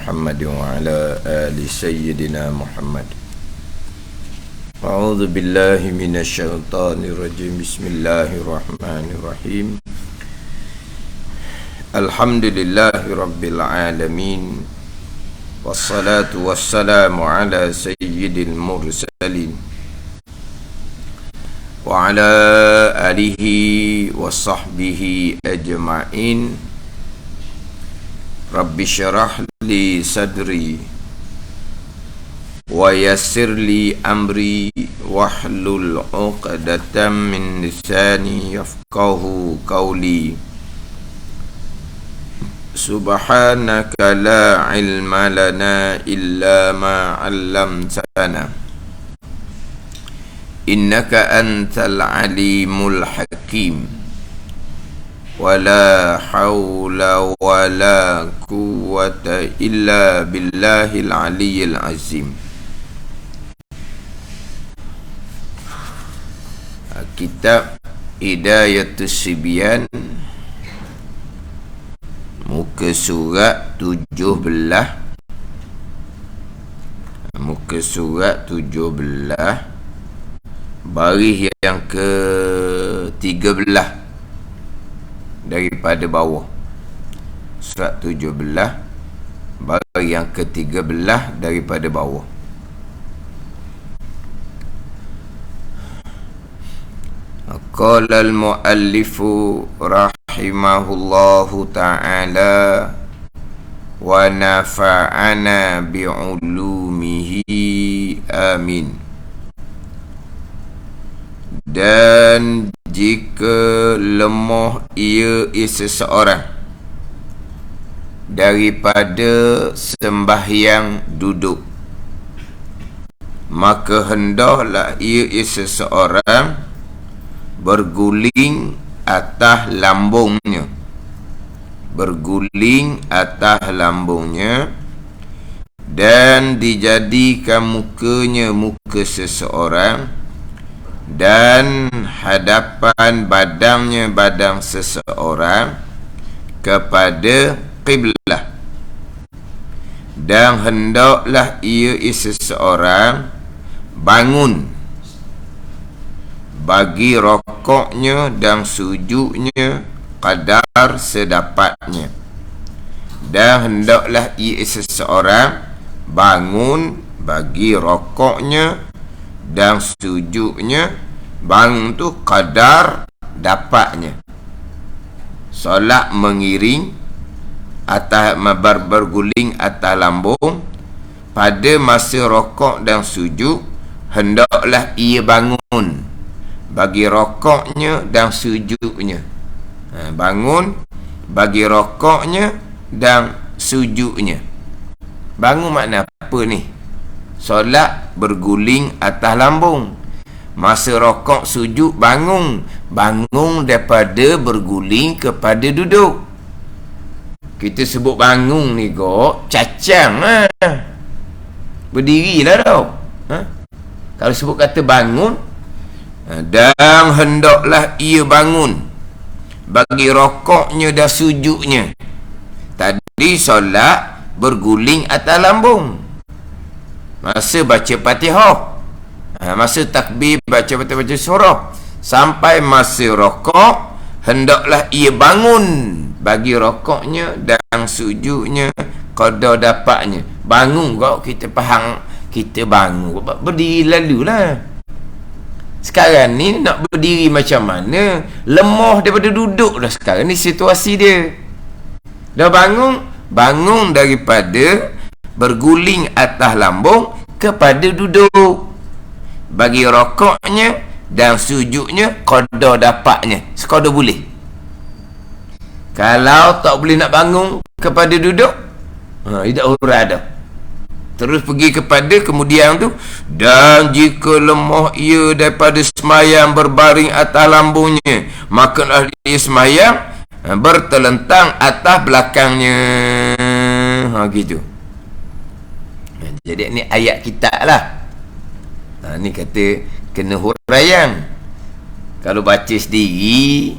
محمد وعلى آل سيدنا محمد. أعوذ بالله من الشيطان الرجيم. بسم الله الرحمن الرحيم. الحمد لله رب العالمين، والصلاة والسلام على سيد المرسلين وعلى آله وصحبه أجمعين. رب اشرح لي صدري ويسر لي أمري واحلل عقدة من لساني يفقه قولي. سبحانك لا علم لنا إلا ما علمتنا إنك أنت العليم الحكيم. ولا حول ولا قوة إلا بالله العلي العظيم. Kitab Hidayatus Sibyan, muka surat 17, muka surat 17, baris yang ke-13 daripada bawah. Surat 17, baris yang ke-13 daripada bawah. Qala al-muallifu rahimahullahu ta'ala wa nafa'ana bi'ulumihi amin. Dan jika lemah ia seseorang daripada sembahyang duduk, maka hendaklah ia seseorang berguling atas lambungnya, berguling atas lambungnya, dan dijadikan mukanya muka seseorang, dan hadapan badannya badan seseorang kepada qiblah. Dan hendaklah ia seseorang bangun bagi rokoknya dan sujudnya kadar sedapatnya. Dan hendaklah ia seseorang bangun bagi rokoknya dan sujudnya, bangun tu kadar dapatnya. Solat mengiring atas berguling atas lambung pada masa rokok dan sujud, hendaklah ia bangun bagi rokoknya dan sujudnya. Bangun bagi rokoknya dan sujudnya. Bangun makna apa ni? Solat berguling atas lambung. Masa rokok sujud bangun. Bangun daripada berguling kepada duduk. Kita sebut bangun ni kok cacang berdirilah tau. Kalau sebut kata bangun, dan hendaklah ia bangun bagi rokoknya dan sujudnya. Tadi solat berguling atas lambung masa baca Fatihah, masa takbir baca surah, sampai masa rokok, hendaklah ia bangun bagi rokoknya dan sujudnya qadar dapatnya. Bangun kau, kita faham, kita bangun berdiri lalulah. Sekarang ni nak berdiri macam mana? Lemah daripada duduk dah sekarang ni situasi dia. Dah bangun daripada berguling atas lambung kepada duduk. Bagi rokoknya dan sujudnya qadar dapatnya, sekadar boleh. Kalau tak boleh nak bangun kepada duduk, tidak urut dah. Terus pergi kepada kemudian tu, dan jika lemah ia daripada semayang berbaring atas lambungnya, maka ia semayang bertelentang atas belakangnya. Gitu. Jadi ni ayat kitab lah. Ni kata kena huraian. Kalau baca sendiri,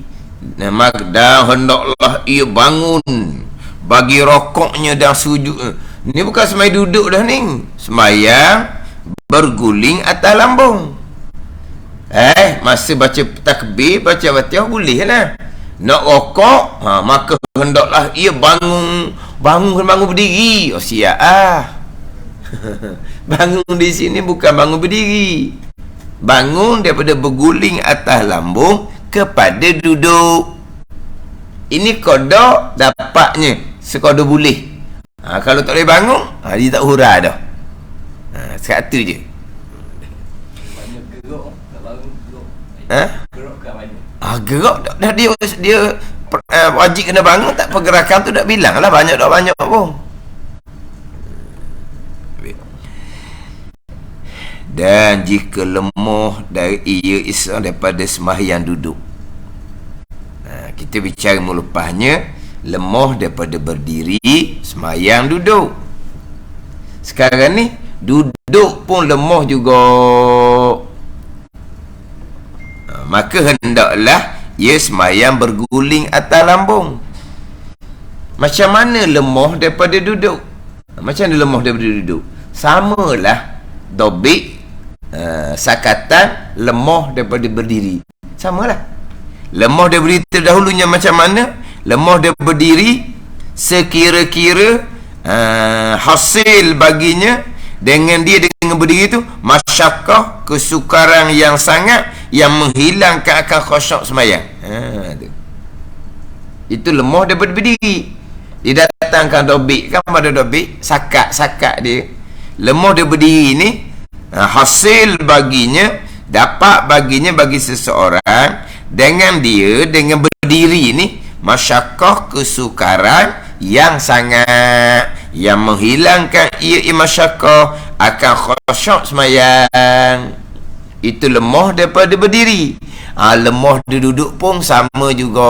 maka hendaklah ia bangun bagi rokoknya dan sujud Ni bukan sembahyang duduk dah ni. Sembahyang berguling atas lambung. Masa baca takbir, baca Fatihah boleh lah. Nak rokok, maka hendaklah ia bangun berdiri. Siap bangun di sini bukan bangun berdiri. Bangun daripada berguling atas lambung kepada duduk. Ini kodok dapatnya sekodok boleh. Kalau tak boleh bangun, dia tak hurah dah. Satu je. Gerak dah dia wajib kena bangun, tak pergerakan tu tak bilang lah banyak pun. Dan jika lemah dari ia isra daripada sembahyang duduk. Kita bicara melepasnya lemah daripada berdiri sembahyang duduk. Sekarang ni duduk pun lemah juga. Maka hendaklah ia sembahyang berguling atas lambung. Macam mana lemah daripada duduk? Macam mana lemah daripada duduk? Samalah dobik sakatan lemah daripada berdiri. Samalah. Lemah daripada berdiri terdahulunya macam mana? Lemah daripada berdiri sekira-kira hasil baginya dengan dia dengan berdiri tu masyakkah, kesukaran yang sangat yang menghilangkan akan khusyuk sembahyang. Itu lemah daripada berdiri. Didatangkan dobik, kan pada dobik sakat dia. Lemah daripada berdiri ni hasil baginya, dapat baginya bagi seseorang dengan berdiri ni masyakkah, kesukaran yang sangat yang menghilangkan ia masyakkah akan khusyuk sembahyang. Itu lemah daripada berdiri. Lemah dia duduk pun sama juga.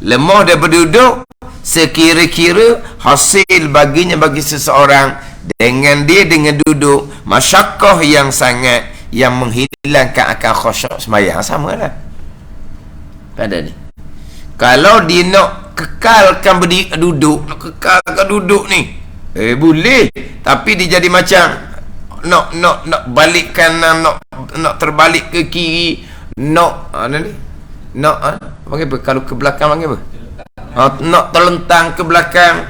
Lemah daripada duduk sekira-kira hasil baginya bagi seseorang dengan duduk masyakkah yang sangat yang menghilangkan akan khusyuk sembahyang. Samalah pada ni. Kalau dia nak kekalkan duduk, nak kekalkan duduk ni, boleh, tapi dia jadi macam nak balik kanan, nak terbalik ke kiri, panggil apa? Kalau ke belakang panggil apa? Nak terlentang ke belakang,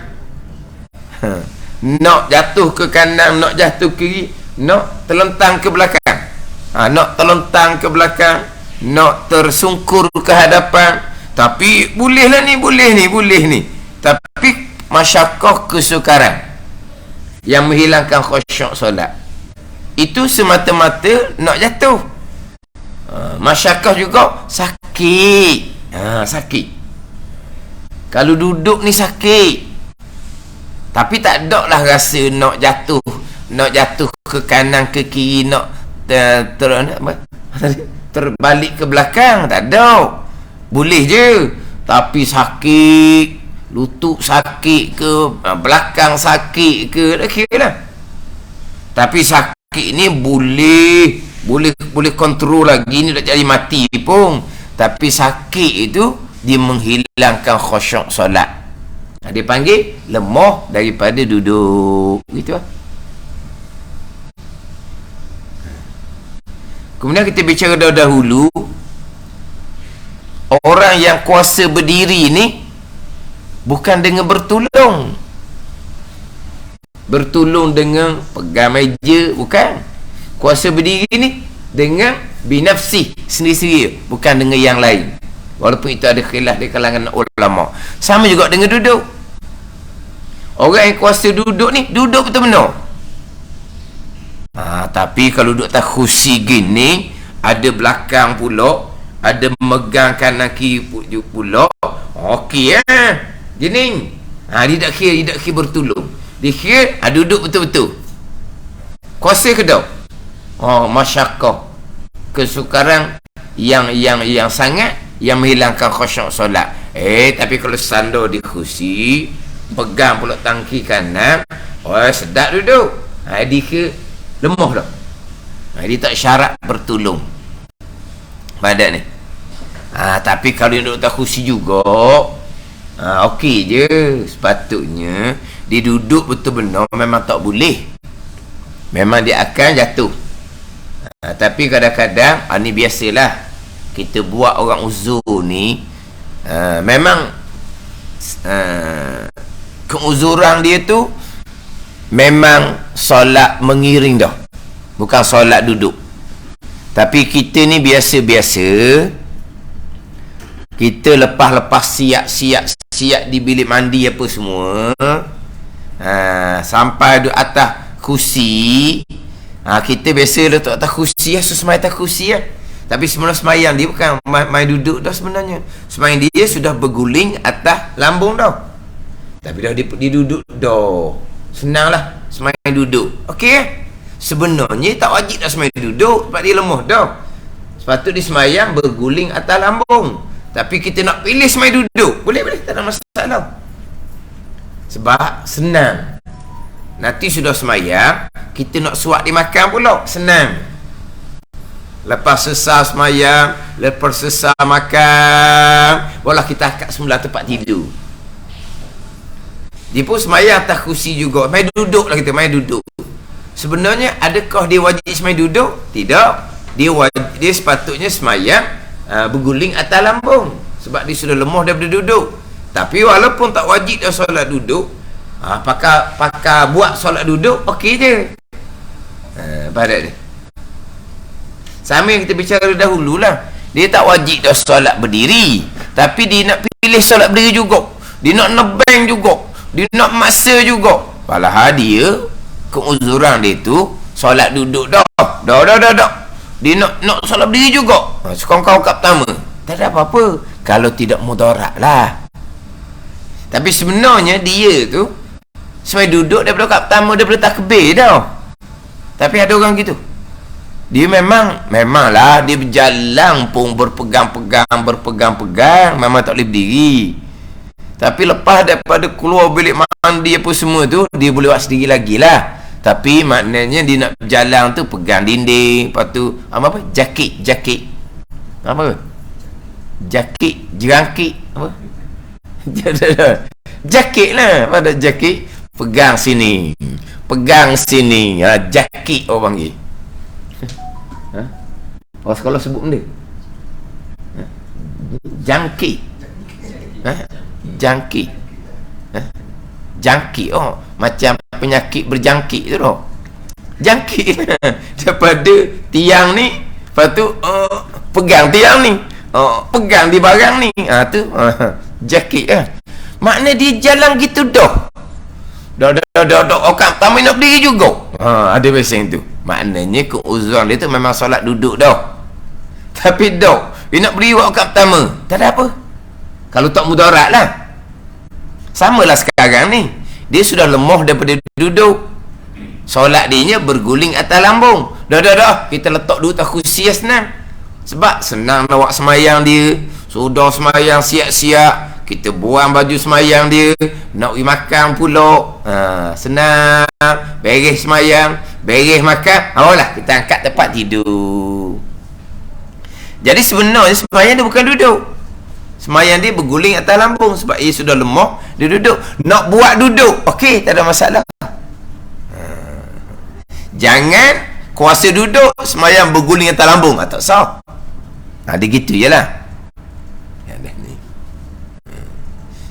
nak jatuh ke kanan, nak jatuh ke kiri, nak terlentang ke belakang, nak terlentang ke belakang, nak tersungkur ke hadapan. Tapi boleh ni. Tapi masyakkah, kesukaran yang menghilangkan khusyuk solat, itu semata-mata nak jatuh. Masyakkah juga sakit. Sakit. Kalau duduk ni sakit, tapi tak ada lah rasa nak jatuh ke kanan ke kiri, nak terbalik ke belakang, tak ada. Boleh je, tapi sakit, lutut sakit ke, belakang sakit ke, dah kira lah. Tapi sakit ni boleh kontrol lagi, ni tak jadi mati pun. Tapi sakit itu dia menghilangkan khusyuk solat. Dia panggil lemah daripada duduk. Gitu lah. Kemudian kita bicara dahulu, orang yang kuasa berdiri ni bukan dengan bertolong dengan pegang meja, bukan. Kuasa berdiri ni dengan binafsi, sendiri-sendiri, bukan dengan yang lain. Walaupun itu ada khilaf di kalangan ulama. Sama juga dengan duduk. Orang yang kuasa duduk ni duduk betul-betul. Tapi kalau duduk tak khusi gini, ada belakang pula, ada megang kanan kiri pula, okey jening. Dia tak kira bertolong. Dia kira duduk betul-betul. Kuasa ke tak? Masyakkah, kesukaran yang sangat yang menghilangkan khusyuk solat. Tapi kalau sandar di kursi, pegang pula tangki kanan, sedap duduk. Dia kira lemah dah. Dia tak syarat bertolong badan ni. Tapi kalau dia duduk tak kursi juga, Okey je. Sepatutnya dia duduk betul benar memang tak boleh. Memang dia akan jatuh. Tapi kadang-kadang ni biasalah kita buat orang uzur ni, memang keuzuran dia tu memang solat mengiring dah, bukan solat duduk. Tapi kita ni biasa-biasa, kita lepas-lepas siap di bilik mandi apa semua, sampai duduk atas kursi, kita biasa letak atas kursi, semayang atas kursi . Tapi semula semayang dia bukan main duduk dah sebenarnya. Semayang dia sudah berguling atas lambung dah. Tapi dah dia duduk dah. Senanglah semayang duduk. Okey. Sebenarnya tak wajib dah semayang duduk sebab dia lemah dah. Sepatut dia semayang berguling atas lambung. Tapi kita nak pilih semayang duduk. Boleh, tak ada masalah. Sebab senang. Nanti sudah semayang, kita nak suap dia makan pula. Senang. Lepas selesai semayang, lepas selesai makan, barulah kita akak semula tempat tidur. Dia pun semayang atas kursi juga. Main duduk lah kita, main duduk. Sebenarnya adakah dia wajib semayang duduk? Tidak. Dia sepatutnya semayang berguling atas lambung. Sebab dia sudah lemah daripada duduk. Tapi walaupun tak wajib dah solat duduk, pakai buat solat duduk, okey je. Pada dia. Sama yang kita bicara dahululah. Dia tak wajib dah solat berdiri, tapi dia nak pilih solat berdiri juga. Dia nak nebang juga. Dia nak masa juga. Padahal dia, keuzuran dia tu solat duduk dah. Dah. Dia nak solat berdiri juga. Sekongkau kat pertama. Tak ada apa-apa. Kalau tidak mudarat lah. Tapi sebenarnya dia tu semayang duduk daripada kat pertama, daripada takbir dah. Tapi ada orang gitu. Dia memanglah dia berjalan pun berpegang-pegang, memang tak boleh berdiri. Tapi lepas daripada keluar bilik mandi apa semua tu, dia boleh buat sendiri lagi lah. Tapi maknanya dia nak berjalan tu pegang dinding, lepas tu apa? Jakit. Apa? Jakit, jerangkit apa? Jakit lah, pada jakit. Pegang sini. Jakit orang panggil. Orang sekolah sebut benda. Jangkit. Jangkit. Jangkit. Macam penyakit berjangkit tu dah. Jangkit. Daripada tiang ni, lepas tu pegang tiang ni. Pegang di barang ni. Tu jakit lah. Makna dia jalan gitu dah. Dah. Orang pertama nak berdiri juga. Ada biasa tu. Maknanya keuzuran dia tu memang solat duduk dah. Tapi dah dia nak beri waktu pertama, tak ada apa. Kalau tak mudarat lah. Samalah sekarang ni, dia sudah lemah daripada duduk. Solat dia berguling atas lambung. Dah. Kita letak dulu atas kursi senang. Sebab senang nak buat semayang dia. Sudah semayang siap-siap, kita buang baju semayang dia, nak pergi makan pula. Senang. Beres semayang, beres makan, awalah kita angkat tempat tidur. Jadi sebenarnya semayang dia bukan duduk. Semayang dia berguling atas lambung. Sebab ia sudah lemah, dia duduk. Nak buat duduk, okey, tak ada masalah. Jangan kuasa duduk, semayang berguling atas lambung. Tak sah. Dia gitu je lah.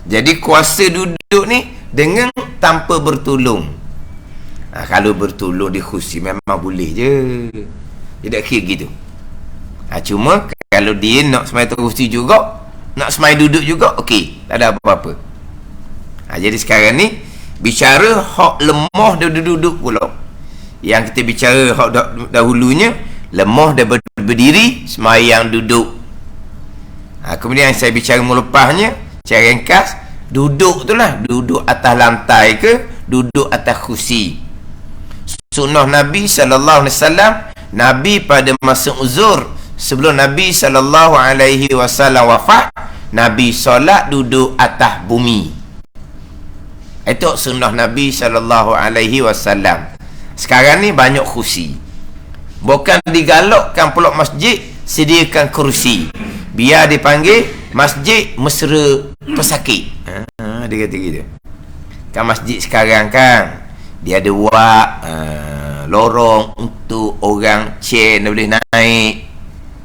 Jadi kuasa duduk ni dengan tanpa bertolong. Kalau bertolong di kursi memang boleh je. Dia tak kira gitu. Cuma kalau dia nak semayang atas kursi juga, nak semayang duduk juga, okey, tak ada apa-apa. Jadi sekarang ni bicara hak lemah daripada duduk pula. Yang kita bicara hak dahulunya, lemah daripada berdiri, semayang duduk. Kemudian saya bicara melepasnya, secara ringkas, duduk tu lah, duduk atas lantai ke duduk atas kursi. Sunnah Nabi SAW, Nabi pada masa uzur, sebelum Nabi SAW wafat, Nabi solat duduk atas bumi. Itu sunnah Nabi SAW. Sekarang ni banyak kursi. Bukan digalakkan pulak masjid sediakan kursi, biar dipanggil masjid mesra pesakit. dia kata gitu. Kan masjid sekarang kan dia ada wak lorong untuk orang chair boleh naik.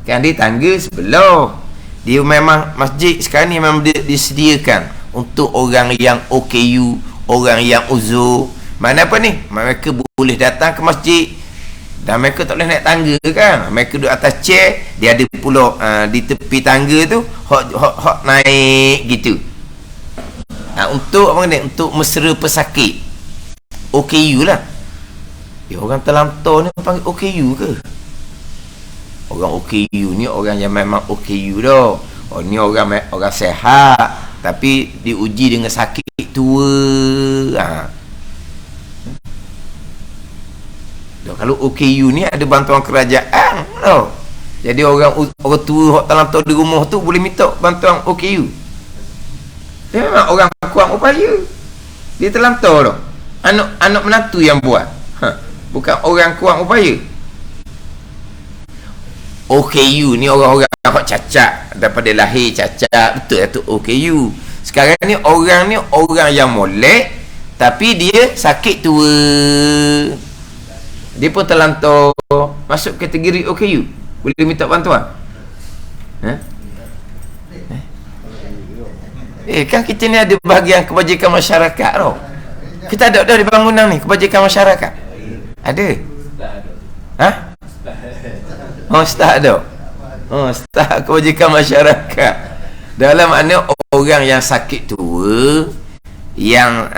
Kan dia tangga sebelah. Dia memang masjid sekarang ni memang disediakan untuk orang yang OKU, orang yang uzur. Mana apa ni? Mereka boleh datang ke masjid dan mereka tak boleh naik tangga kan. Mereka duduk atas chair, dia ada pula di tepi tangga tu hok naik gitu. Untuk apa ni? Untuk mesra pesakit. OKU lah. Orang terlantar ni panggil OKU ke? Orang OKU ni orang yang memang OKU dah. Oh ni orang sehat tapi diuji dengan sakit tua. Kalau OKU ni ada bantuan kerajaan tau. Jadi orang tua hok terlantar di rumah tu boleh minta bantuan OKU. Dia memang orang kuat upaya. Dia terlantar tau. Anak menantu yang buat. Bukan orang kuat upaya. OKU ni orang-orang hok cacat daripada lahir cacat. Betul lah tu OKU. Sekarang ni orang yang molek tapi dia sakit tua. Dia pun terlantar masuk kategori OKU. Boleh minta bantuan? Kan kita ni ada bahagian kebajikan masyarakat tau. Kita ada dah di bangunan ni kebajikan masyarakat. Ada? Start ada. Start kebajikan masyarakat. Dalam makna orang yang sakit tua yang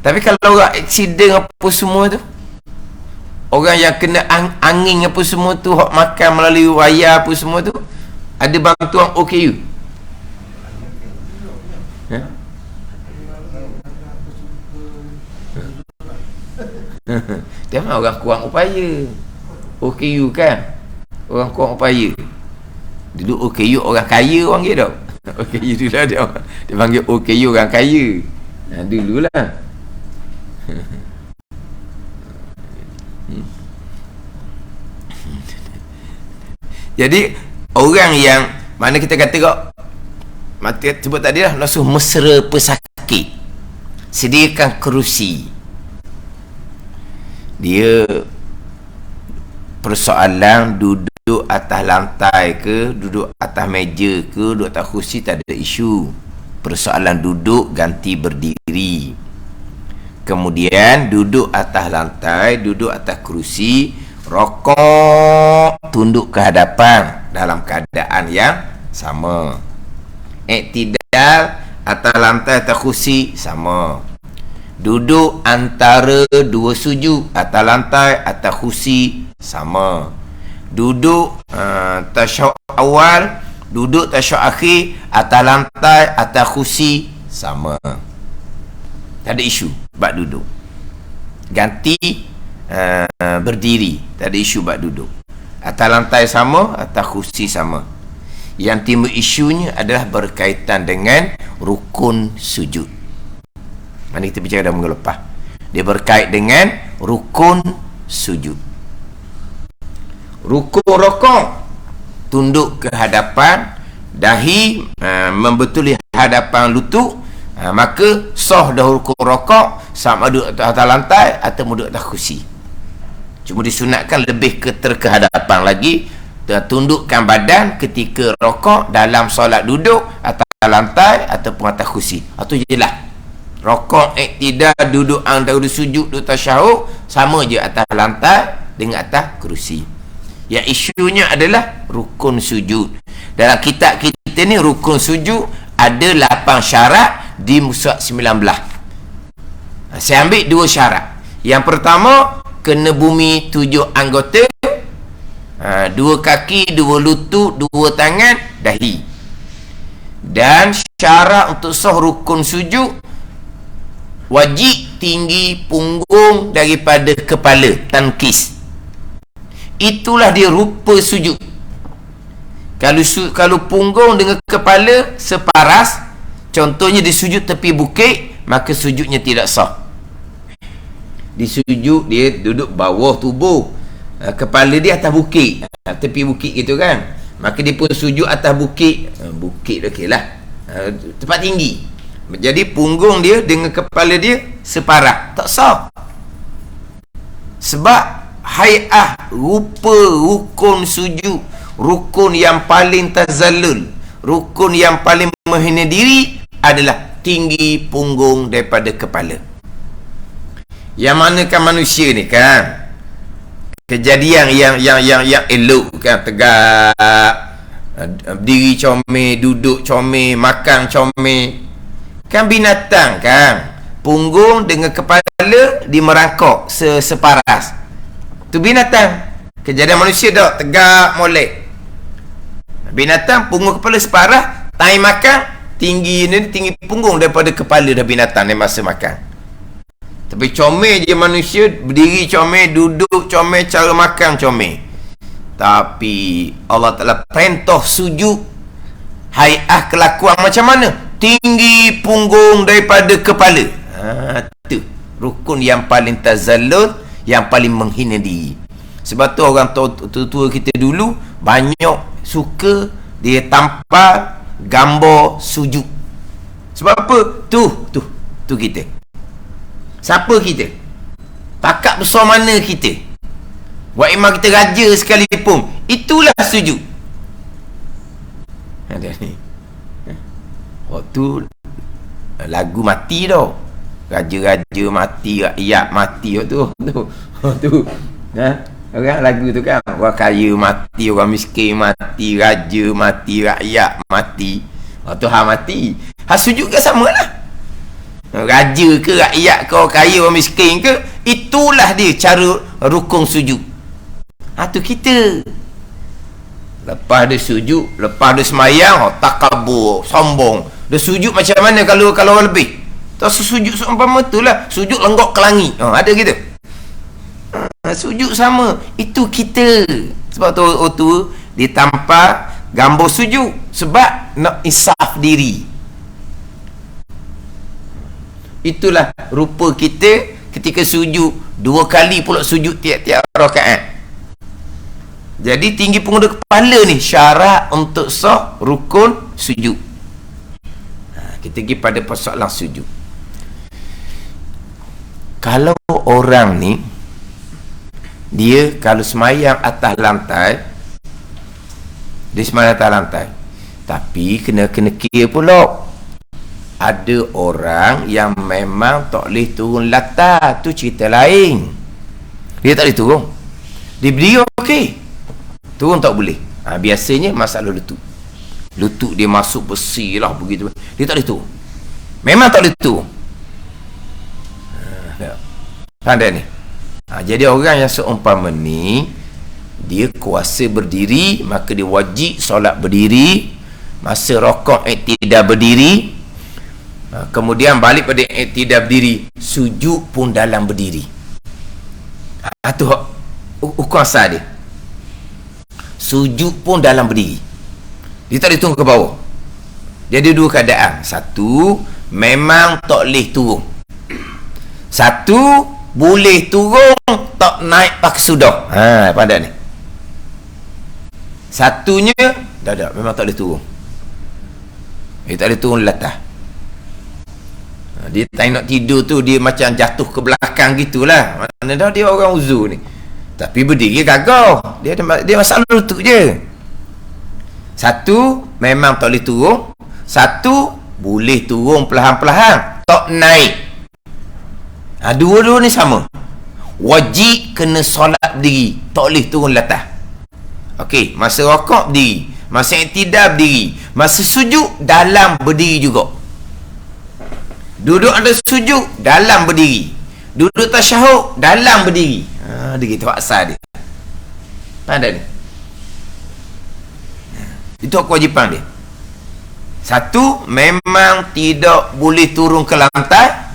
tapi kalau orang aksiden apa semua tu, orang yang kena angin apa semua tu, hok makan melalui wayar apa semua tu, ada bantuan OKU. Dia memang orang kurang upaya. OKU kan orang kurang upaya. Dulu OKU orang kaya orang dia tau. OKU dulu lah dia panggil OKU orang kaya. Dululah. Jadi orang yang mana kita kata kok mati sebut tadi lah, nasuh mesra pesakit, sediakan kerusi. Dia persoalan duduk atas lantai ke, duduk atas meja ke, duduk atas kerusi tak ada isu. Persoalan duduk ganti berdiri. Kemudian duduk atas lantai, duduk atas kerusi, rokok, tunduk ke hadapan dalam keadaan yang sama. Iktidal atas lantai atas kerusi sama. Duduk antara dua sujud atas lantai atas kerusi sama. Duduk tasyahud awal, duduk tasyahud akhir atas lantai atas kerusi sama. Tak ada isu bab duduk. Ganti berdiri, tak ada isu bab duduk. Atas lantai sama, atas kerusi sama. Yang timbul isunya adalah berkaitan dengan rukun sujud. Mana kita bicara dah minggu lepas. Dia berkait dengan rukun sujud. Rukun rokok, tunduk ke hadapan, dahi membetuli hadapan lutut, maka sah dah rukun rokok, sama duduk atas lantai atau duduk atas kursi. Cuma disunatkan lebih ke terkehadapan lagi, tundukkan badan ketika rokok dalam solat duduk atas lantai ataupun atas kursi. Itu jelas. Rokok, iktidal, duduk antara sujud, duduk tasyahud sama je atas lantai dengan atas kerusi. Yang isunya adalah rukun sujud. Dalam kitab kita ni rukun sujud ada 8 syarat di mushaf 19. Saya ambil 2 syarat. Yang pertama, kena bumi 7 anggota, 2 kaki, 2 lutut, 2 tangan, dahi. Dan syarat untuk sah rukun sujud, wajib tinggi punggung daripada kepala, tankis. Itulah dia rupa sujud. Kalau punggung dengan kepala separas, contohnya di sujud tepi bukit, maka sujudnya tidak sah. Di sujud dia duduk bawah tubuh, kepala dia atas bukit, tepi bukit gitu kan, maka dia pun sujud atas bukit. Bukit okey lah, tempat tinggi. Jadi punggung dia dengan kepala dia separah. Tak sah. Sebab hai'ah, rupa rukun sujud, rukun yang paling tazallul, rukun yang paling menghina diri adalah tinggi punggung daripada kepala. Yang mana kan manusia ni kan, kejadian yang elok kan, tegak, berdiri comel, duduk comel, makan comel. Kan binatang kan, punggung dengan kepala dia merangkak separas. Tu binatang. Kejadian manusia tak tegak molek. Binatang punggung kepala separah, time makan tinggi punggung daripada kepala dah binatang dia masa makan. Tapi comel je manusia, berdiri comel, duduk comel, cara makan comel. Tapi Allah Ta'ala perintah sujud, hai'ah kelakuan macam mana? Tinggi punggung daripada kepala. Tu rukun yang paling tazallul, yang paling menghina diri. Sebab tu orang tua kita dulu banyak suka dia tampal gambar sujud. Sebab apa? Tu kita. Siapa kita? Takat besar mana kita? Buat imam kita raja sekalipun, itulah sujud. Ada ni. Waktu lagu mati dah. Raja-raja mati, rakyat mati tu. Orang lagu tu kan, orang kaya mati, orang miskin mati, raja mati, rakyat mati. Waktu mati. Sujud ke sama lah. Raja ke, rakyat ke, orang kaya, orang miskin ke, itulah dia cara rukun sujud. Tu kita. Lepas dia sujud, lepas dia semayang, takabur, sombong. Dia sujud macam mana kalau orang lebih? Tak sujud seumpama tu lah. Sujud lenggok ke langit. Ada gitu. Sujud sama. Itu kita. Sebab tu dia tampar gambar sujud. Sebab nak isaf diri. Itulah rupa kita ketika sujud. 2 kali pula sujud tiap-tiap rakaat. Jadi tinggi punggung kepala ni syarat untuk sah rukun sujud. Kita pergi pada persoalan sujud. Kalau orang ni, dia kalau semayang atas lantai, dia semayang atas lantai, tapi kena kira pula. Ada orang yang memang tak boleh turun latar, tu cerita lain. Dia tak boleh turun, dia berdiri okey, turun tak boleh. Biasanya masalah lutut dia masuk besi lah begitu. Dia tak boleh turun, memang tak boleh turun. Pandai ni. Jadi orang yang seumpama ni, dia kuasa berdiri, maka dia wajib solat berdiri. Masa rokok iktidal berdiri, kemudian balik pada iktidal berdiri, sujud pun dalam berdiri. Tu hukum asal dia. Sujud pun dalam berdiri. Dia tak boleh turun ke bawah. Jadi 2 keadaan. Satu, memang tak boleh turun. Satu, boleh turun, tak naik pakai sudah. Pada ni. Satunya, dah, memang tak boleh turun. Dia tak boleh turun latah. Dia tak nak tidur tu, dia macam jatuh ke belakang gitulah. Mana dah dia orang uzur ni. Tapi berdiri gagah. Dia masalah lutut je. Satu, memang tak boleh turun. Satu, boleh turun perlahan-perlahan, tak naik. Dua-dua ni sama. Wajib kena solat berdiri, tak boleh turun latah. Okey, masa rokok berdiri, masa iktidal berdiri, masa sujud dalam berdiri juga. Duduk ada sujud dalam berdiri, duduk tasyahud dalam berdiri. Dia gitu asal dia. Ada ni. Itu kewajipan dia. Satu, memang tidak boleh turun ke lantai.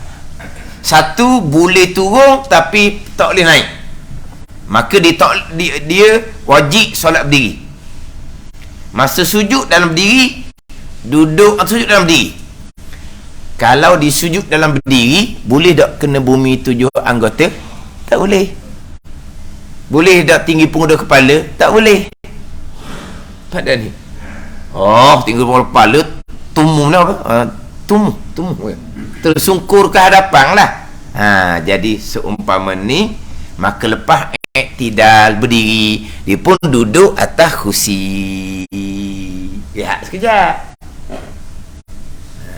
Satu, boleh turun tapi tak boleh naik. Maka dia wajib solat berdiri. Masa sujud dalam berdiri, duduk atau sujud dalam berdiri. Kalau disujud dalam berdiri, boleh tak kena bumi 7 anggota? Tak boleh. Boleh tak tinggi punggung kepala? Tak boleh. Pada ni. Tinggi punggung kepala, tumum dah apa? tersungkur ke hadapan lah. Jadi seumpama ni, maka lepas iktidal berdiri, dia pun duduk atas kursi. Lihat sekejap.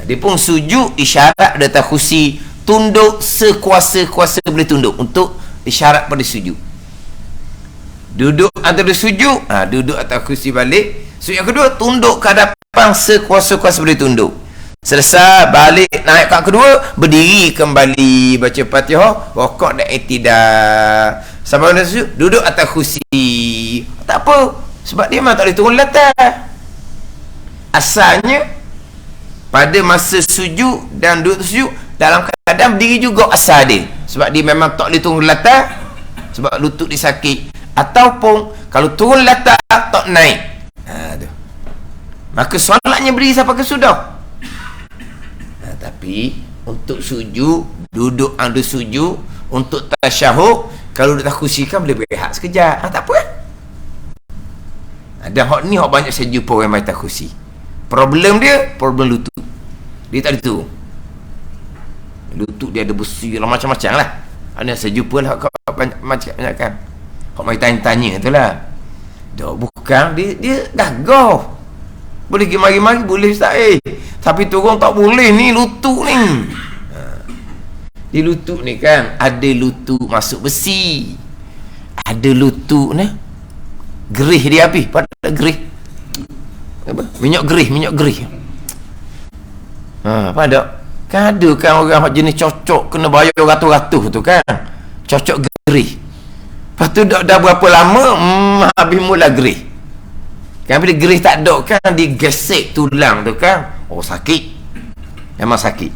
Dia pun sujud, isyarat di atas kursi, tunduk sekuasa-kuasa boleh tunduk untuk isyarat pada sujud. Duduk antara sujud, duduk atas kursi balik. Sujud yang kedua, tunduk ke hadapan sekuasa-kuasa boleh tunduk. Selesai, balik, naik kat kedua, berdiri kembali, baca Fatihah, rokok dan iktidal. Sampai pada sujud, duduk atas kursi. Tak apa, sebab dia memang tak boleh turun latar. Asalnya, pada masa sujud dan duduk sujud, dalam keadaan berdiri juga asal dia. Sebab dia memang tak boleh turun latar, sebab lutut dia sakit. Ataupun, kalau turun latar, tak naik. Maka solatnya berdiri sampai ke sudah. Tapi untuk sujud, duduk ada sujud, untuk tasyahud, kalau duduk atas kursi kan boleh berehat sekejap. Tak apa kan? Dan hak ni hak banyak saya jumpa orang main atas kursi. Problem dia, problem lutut. Dia tak ada tu. Lutut dia ada besi lah, macam-macam lah. Ada saya jumpa lah banyak kan. Hak main tanya-tanya tu lah. Dah bukan, dia gagah. Boleh pergi mari-mari, boleh Ustaz tapi turun tak boleh ni, lutut ni. Di lutut ni kan, ada lutut masuk besi, ada lutut ni gerih dia habis. Pada gerih apa? Minyak gerih. Pada kan ada kan orang jenis cocok kena bayar ratus-ratus tu kan, cocok gerih. Lepas tu dah berapa lama habis mula gerih. Kan bila gerih tak ada kan, dia gesek tulang tu kan, sakit, memang sakit.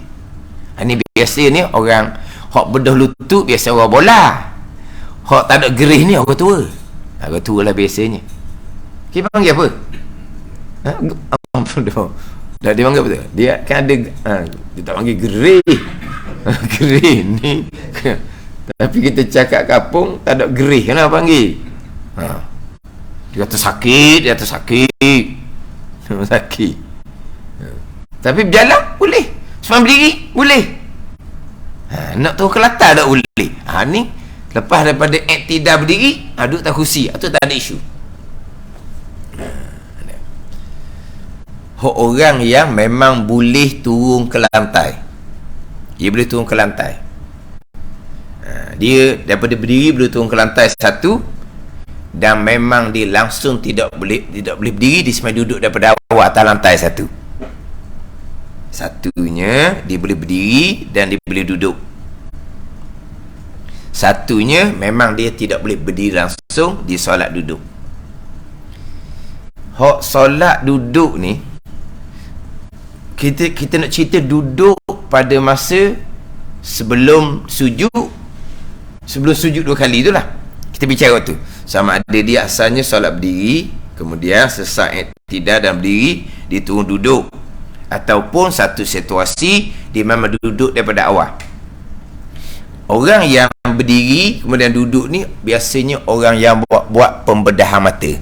Ini biasa ni orang hak bedah lutut, biasa orang bola. Hak tak ada gerih ni orang tua. Orang tua lah biasanya. Kita panggil apa? Dah dia panggil apa tu? Dia kan ada dia tak panggil gerih. Gerih ni. Tapi kita cakap kapung tak ada gerih, kenapa panggil? Dia kata sakit, sakit. Tapi berjalan boleh, semalam berdiri boleh. Nak turun ke latar tak boleh. Ni lepas daripada iktidal berdiri, duduk atas kursi, tu tak ada isu. Orang yang memang boleh turun ke lantai, dia boleh turun ke lantai. Dia daripada berdiri boleh turun ke lantai satu, dan memang dia langsung tidak boleh berdiri, dia semai duduk daripada awal atas lantai satu. Satunya dia boleh berdiri dan dia boleh duduk. Satunya memang dia tidak boleh berdiri langsung, dia solat duduk. Hak solat duduk ni, kita nak cerita duduk pada masa sebelum sujud dua kali itulah. Kita bicara waktu sama ada dia asalnya solat berdiri, kemudian selesai iktidal dan berdiri, dia turun duduk, ataupun satu situasi dia memang duduk daripada awal. Orang yang berdiri kemudian duduk ni biasanya orang yang buat pembedahan mata.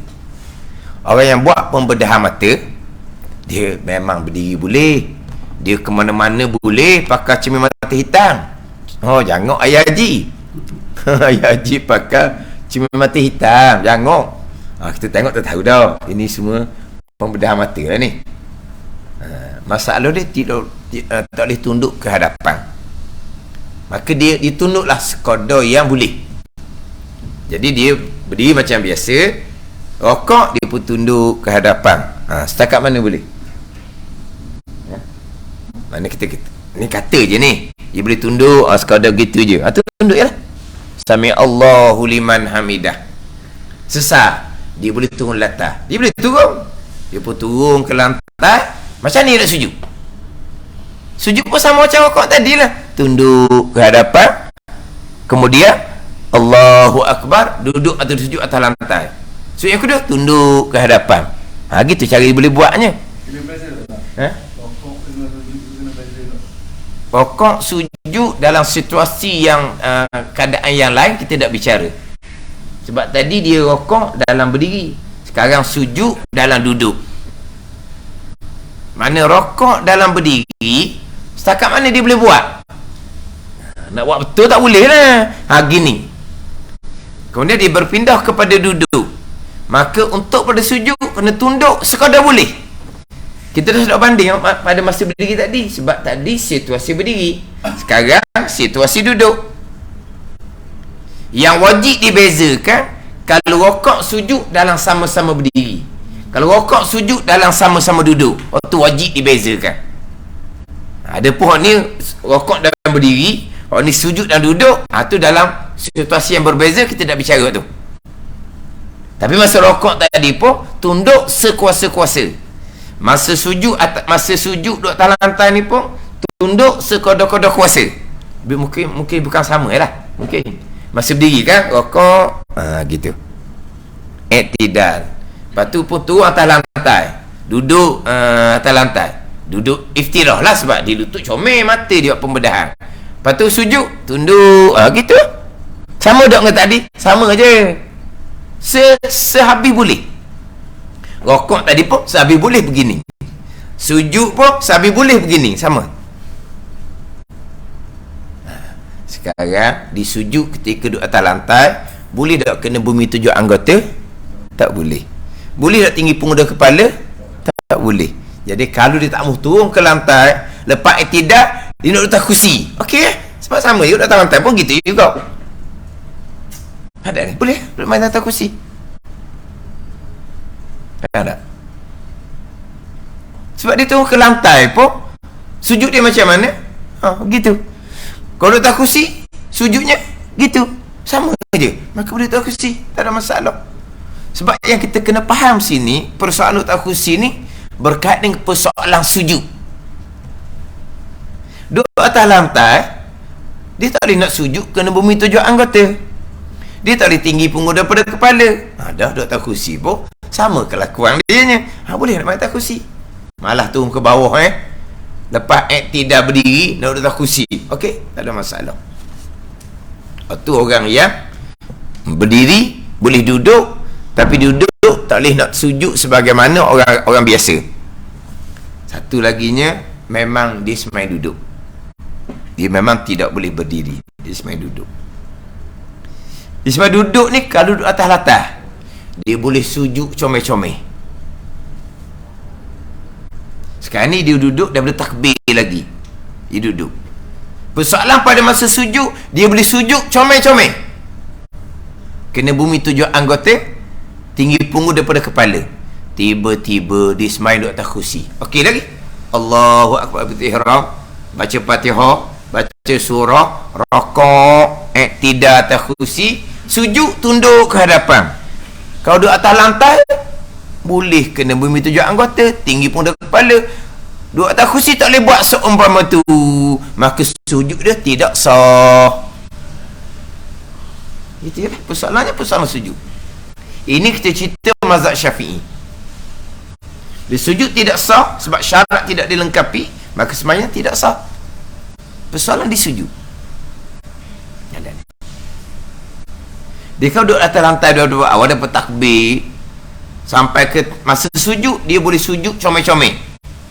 Orang yang buat pembedahan mata, dia memang berdiri boleh, dia ke mana-mana boleh pakai cermin mata hitam. Jangan ayah haji. Ayah haji pakai cermin mata hitam, jangan. Kita tengok tak tahu dah. Ini semua pembedahan mata lah ni. Masalah dia tak boleh tunduk ke hadapan. Maka dia ditunduklah sekadar yang boleh. Jadi dia berdiri macam biasa, rokok dia pun tunduk ke hadapan. Setakat mana boleh? Mana kita ni kata je ni, dia boleh tunduk sekadar gitu je. Tunduk je lah. Sami Allahu liman hamidah. Sesat, dia boleh turun latar. Dia boleh turun. Dia pun turun ke lantai. Macam ni nak sujud. Sujud pun sama macam rokok tadi lah. Tunduk ke hadapan, kemudian Allahu Akbar, duduk atau sujud atas lantai. Sujud yang kedua, tunduk ke hadapan. Gitu cara dia boleh buatnya. Rokok sujud dalam situasi yang keadaan yang lain kita tak bicara. Sebab tadi dia rokok dalam berdiri, sekarang sujud dalam duduk. Mana rokok dalam berdiri, setakat mana dia boleh buat? Nak buat betul tak boleh lah. Gini. Kemudian dia berpindah kepada duduk. Maka untuk pada sujud kena tunduk sekadar boleh. Kita dah sudah banding pada masa berdiri tadi. Sebab tadi situasi berdiri, sekarang situasi duduk. Yang wajib dibezakan, kalau rokok sujud dalam sama-sama berdiri, kalau rokok sujud dalam sama-sama duduk, itu wajib dibezakan. Ada pun ni rokok dalam berdiri, orang ni sujud dan duduk, tu dalam situasi yang berbeza, kita tak bicara tu. Tapi masa rokok tadi pun tunduk sekuasa-kuasa. Masa sujud duduk atas lantai ni pun tunduk sekodok-kodok kuasa. Mungkin bukan sama lah. Mungkin masa berdiri kan rokok gitu. Iktidal. Lepas tu pun turun atas lantai. Duduk atas lantai. Duduk iftirah lah sebab dia lutut comel mata dia buat pembedahan. Lepas tu sujud tunduk gitu. Sama tak dengan tadi? Sama je. Sehabis boleh. Rokok tadi pun sehabis boleh begini. Sujud pun sehabis boleh begini. Sama. Sekarang disujud ketika duduk atas lantai, boleh tak kena bumi tujuh anggota? Tak boleh. Boleh tak tinggi punggung dan kepala? Tak boleh. Jadi kalau dia tak mahu turun ke lantai, lepas iktidal, dia nak letak kursi. Okey. Sebab sama juga atas lantai pun gitu juga. Ada ni? Boleh main atas kursi. Ada. Sebab dia turun ke lantai pun, sujud dia macam mana? Gitu. Kalau letak kursi, sujudnya gitu. Sama je. Maka boleh letak kursi. Tak ada masalah. Sebab yang kita kena faham sini, persoalan letak kursi ni berkait dengan persoalan sujud. Duduk atas lantai, dia tak boleh nak sujud kena bumi tujuh anggota. Dia tak boleh tinggi punggung daripada kepala. Dah duduk atas kursi pun sama kelakuan dia nya. Boleh nak main atas kursi. Malah turun ke bawah lepas iktidal berdiri nak duduk atas kursi. Okey, tak ada masalah. Itu orang yang berdiri boleh duduk, tapi duduk tak boleh nak sujud sebagaimana orang biasa. Satu laginya memang dia semai duduk. Dia memang tidak boleh berdiri. Dia semai duduk. Dia semai duduk ni kalau duduk atas latah, dia boleh sujud comel-comel. Sekarang ni dia duduk, dia boleh takbir lagi. Dia duduk. Persoalan pada masa sujud, dia boleh sujud comel-comel. Kena bumi tujuh anggota, tinggi punggung daripada kepala. Tiba-tiba dia semai duduk atas kursi. Okey lagi? Allahu Akbar berihram, baca Fatihah, baca surah, rokok, iktidal atas kursi, sujud tunduk ke hadapan. Kalau duduk atas lantai, boleh kena bumi tujuh anggota, tinggi pun dah kepala. Duduk atas kursi tak boleh buat seumpama tu, maka sujud dia tidak sah. Itu je lah persoalannya, persoalan sujud. Ini kita cerita mazhab Syafi'i. Dia sujud tidak sah sebab syarat tidak dilengkapi, maka sembahyang tidak sah. Persoalan di sujud. Dia kalau duduk atas lantai dua-dua awal dapat takbir sampai ke masa sujud, dia boleh sujud comel-comel.